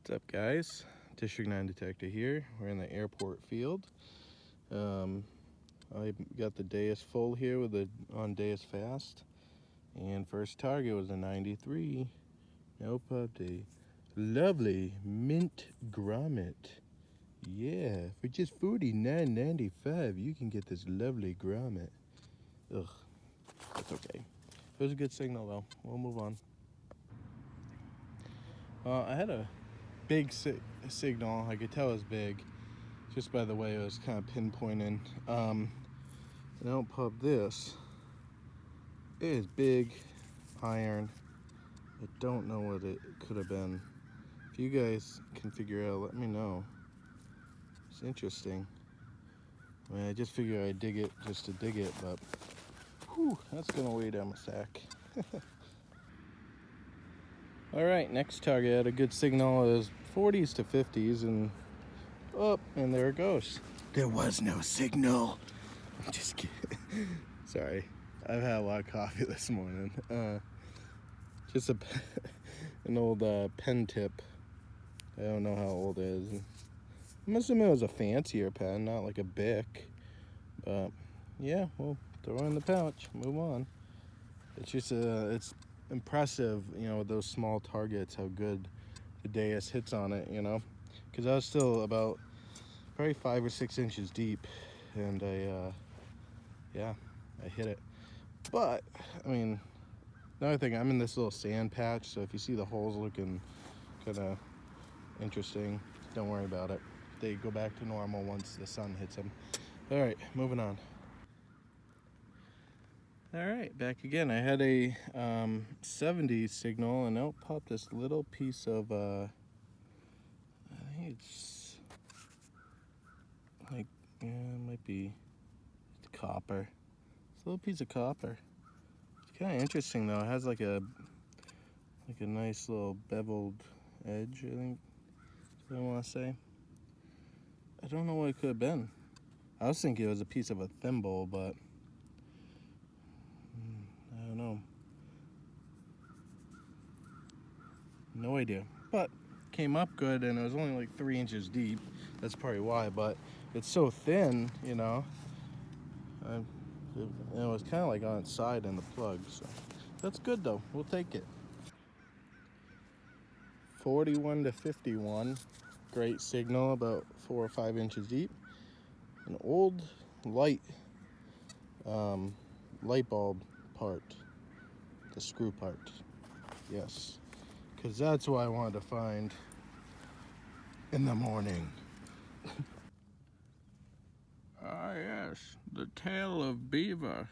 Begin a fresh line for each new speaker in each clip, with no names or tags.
What's up, guys? District 9 Detective here. We're in the airport field. I got the Deus full here with the on Deus fast, and first target was a 93. Nope, update. Lovely mint grommet. Yeah, for just $49.95, you can get this lovely grommet. Ugh, that's okay. It was a good signal though. We'll move on. I had a big signal. I could tell it was big just by the way it was kind of pinpointing. And I'll pop this. It is big iron. I don't know what it could have been. If you guys can figure it out, let me know. It's interesting. I mean, I just figure I'd dig it just to dig it, but whew, that's gonna weigh down my sack. All right, next target had a good signal. It was 40s to 50s, and and there it goes. There was no signal. I'm just kidding. Sorry, I've had a lot of coffee this morning. Just an old pen tip. I don't know how old it is. I must admit it was a fancier pen, not like a Bic. But yeah, we'll throw it in the pouch. Move on. It's just it's impressive, with those small targets, how good the Deus hits on it, because I was still about probably 5 or 6 inches deep, and I hit it. But I mean, another thing, I'm in this little sand patch, so if you see the holes looking kind of interesting, don't worry about it. They go back to normal once the sun hits them. All right, moving on. All right, back again. I had a 70 signal, and out popped this little piece of I think it's like, yeah, it might be copper. It's a little piece of copper. It's kind of interesting though. It has like a nice little beveled edge, I think that's what I want to say. I don't know what it could have been. I was thinking it was a piece of a thimble, but I don't know. No idea. But came up good, and it was only like 3 inches deep. That's probably why, but it's so thin, and it was kind of like on its side in the plug, so that's good though. We'll take it. 41 to 51. Great signal, about 4 or 5 inches deep. An old light bulb part, the screw part. Yes, because that's what I wanted to find in the morning. Ah yes, the tale of Beaver.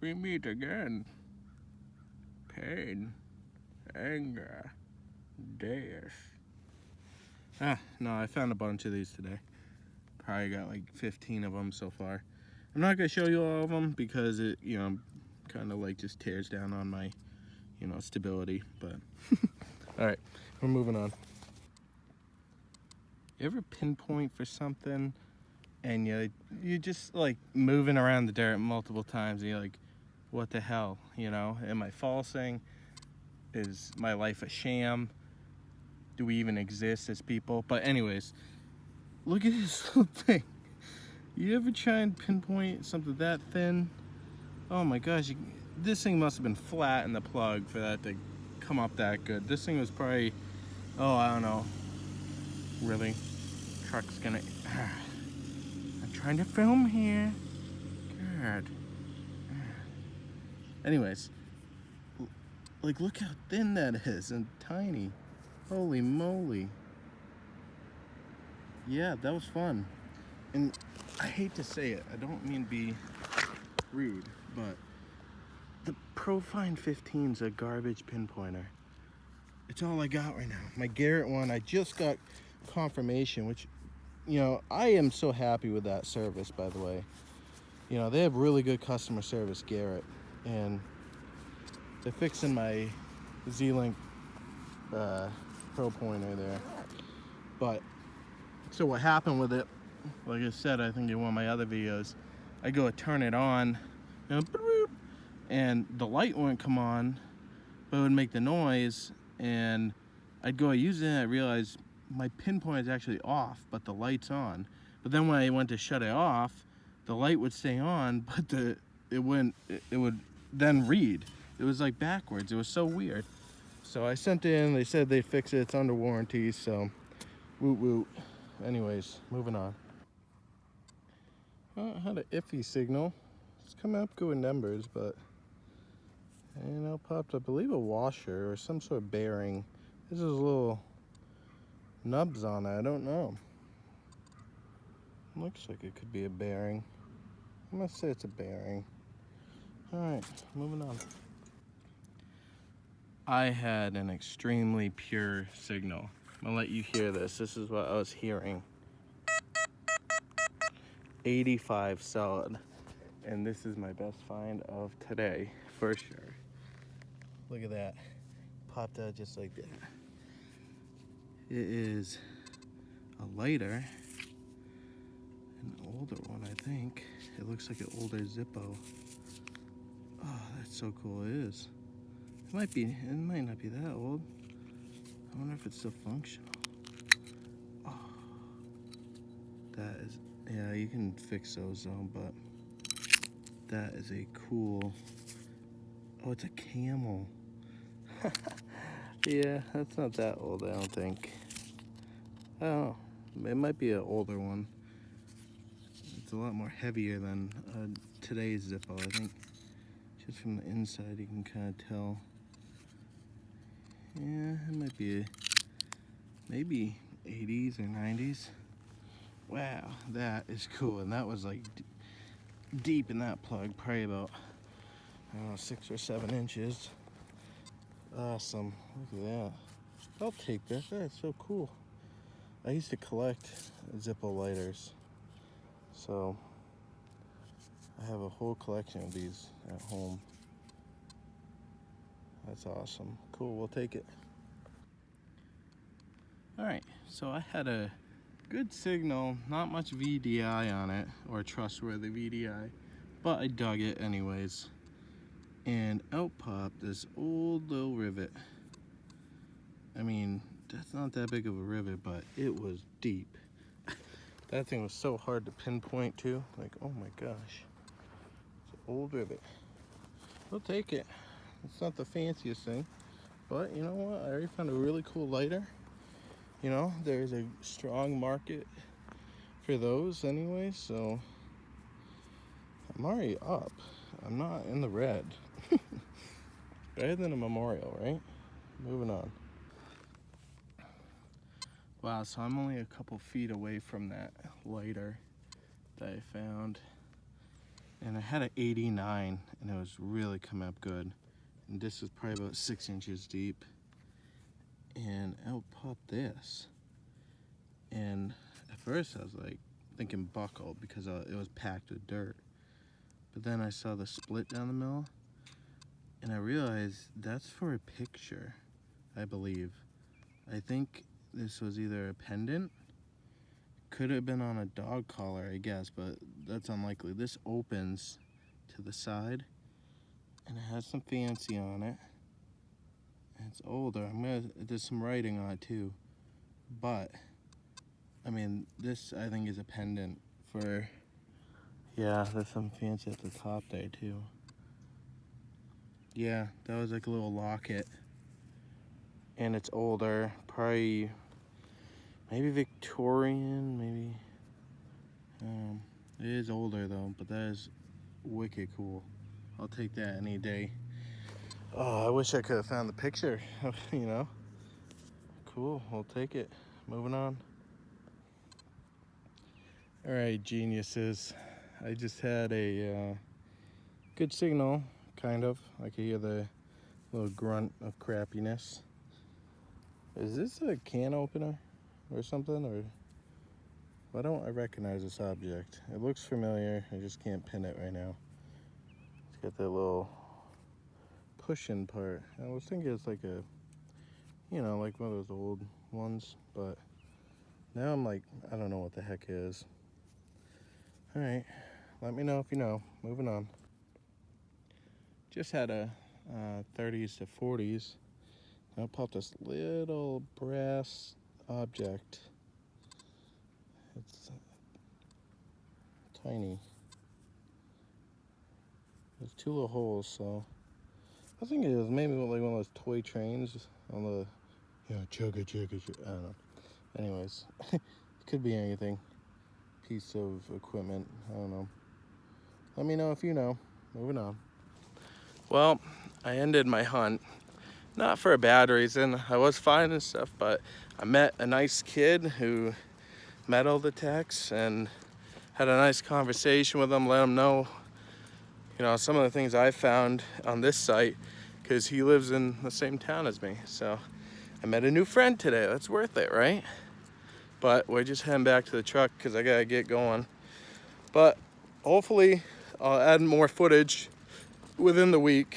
We meet again. Pain, anger, Deus. No, I found a bunch of these today. Probably got like 15 of them so far. I'm not gonna show you all of them because it, kind of like just tears down on my, stability, but all right, we're moving on. You ever pinpoint for something and you just like moving around the dirt multiple times and you're like, what the hell, am I falsing? Is my life a sham? Do we even exist as people? But anyways, look at this little thing. You ever try and pinpoint something that thin? Oh my gosh, this thing must have been flat in the plug for that to come up that good. This thing was probably, I don't know. Really? Truck's gonna... I'm trying to film here. God. Anyways, like, look how thin that is and tiny. Holy moly. Yeah, that was fun. And I hate to say it, I don't mean to be rude, but the Profine 15's a garbage pinpointer. It's all I got right now. My Garrett one, I just got confirmation, which, I am so happy with that service, by the way. They have really good customer service, Garrett, and they're fixing my Z-Link Pro pointer there. But so what happened with it, like I said, I think in one of my other videos, I go to turn it on, and the light wouldn't come on, but it would make the noise, and I'd go use it and I realized my pinpoint is actually off, but the light's on. But then when I went to shut it off, the light would stay on, but it would then read. It was like backwards. It was so weird. So I sent it in. They said they'd fix it. It's under warranty. So, woot woot. Anyways, moving on. Well, I had an iffy signal. It's coming up good numbers, but popped up, I believe, a washer or some sort of bearing. This is little nubs on it. I don't know. Looks like it could be a bearing. I'm gonna say it's a bearing. All right, moving on. I had an extremely pure signal. I'm gonna let you hear this. This is what I was hearing. 85 solid. And this is my best find of today, for sure. Look at that. Popped out just like that. It is a lighter. An older one, I think. It looks like an older Zippo. Oh, that's so cool. It is. It might not be that old. I wonder if it's still functional. Oh, that is, yeah, you can fix those though, but that is a cool, oh, it's a camel. Yeah, that's not that old, I don't think. Oh, it might be an older one. It's a lot more heavier than today's Zippo, I think. Just from the inside, you can kind of tell. Yeah, it might be maybe 80s or 90s. Wow, that is cool. And that was like deep in that plug, probably about, I don't know, 6 or 7 inches. Awesome. Look at that. I'll take that. That's so cool. I used to collect Zippo lighters. So I have a whole collection of these at home. That's awesome. Cool, we'll take it. All right, so I had a good signal, not much VDI on it, or trustworthy VDI, but I dug it anyways. And out popped this old little rivet. I mean, that's not that big of a rivet, but it was deep. That thing was so hard to pinpoint too. Like, oh my gosh. It's an old rivet. We'll take it. It's not the fanciest thing, but you know what? I already found a really cool lighter. You know, there's a strong market for those anyway, so I'm already up. I'm not in the red. Better than a memorial, right? Moving on. Wow, so I'm only a couple feet away from that lighter that I found. And I had an 89, and it was really coming up good. And this was probably about 6 inches deep. And out popped this. And at first I was like thinking buckle because it was packed with dirt. But then I saw the split down the middle, and I realized that's for a picture, I believe. I think this was either a pendant. Could have been on a dog collar, I guess, but that's unlikely. This opens to the side, and it has some fancy on it. And it's older. There's some writing on it too. But, I mean, this I think is a pendant for, yeah, there's some fancy at the top there too. Yeah, that was like a little locket. And it's older, probably, maybe Victorian, maybe. It is older though, but that is wicked cool. I'll take that any day. Oh, I wish I could have found the picture, you know. Cool, we'll take it. Moving on. All right, geniuses. I just had a good signal, kind of. I could hear the little grunt of crappiness. Is this a can opener or something? Or why don't I recognize this object? It looks familiar. I just can't pin it right now. It's got that little push-in part. I was thinking it's like a, you know, like one of those old ones, but now I'm like, I don't know what the heck it is. All right, let me know if you know. Moving on. Just had a 30s to 40s. I popped this little brass object. It's tiny. There's two little holes, so I think it was maybe like one of those toy trains on the, you know, chugga chugga chugga. I don't know. Anyways, it could be anything. Piece of equipment. I don't know. Let me know if you know. Moving on. Well, I ended my hunt. Not for a bad reason. I was fine and stuff, but I met a nice kid who metal detects and had a nice conversation with him, let him know, you know, some of the things I found on this site, because he lives in the same town as me. So I met a new friend today. That's worth it, right? But we're just heading back to the truck because I gotta get going. But hopefully I'll add more footage within the week.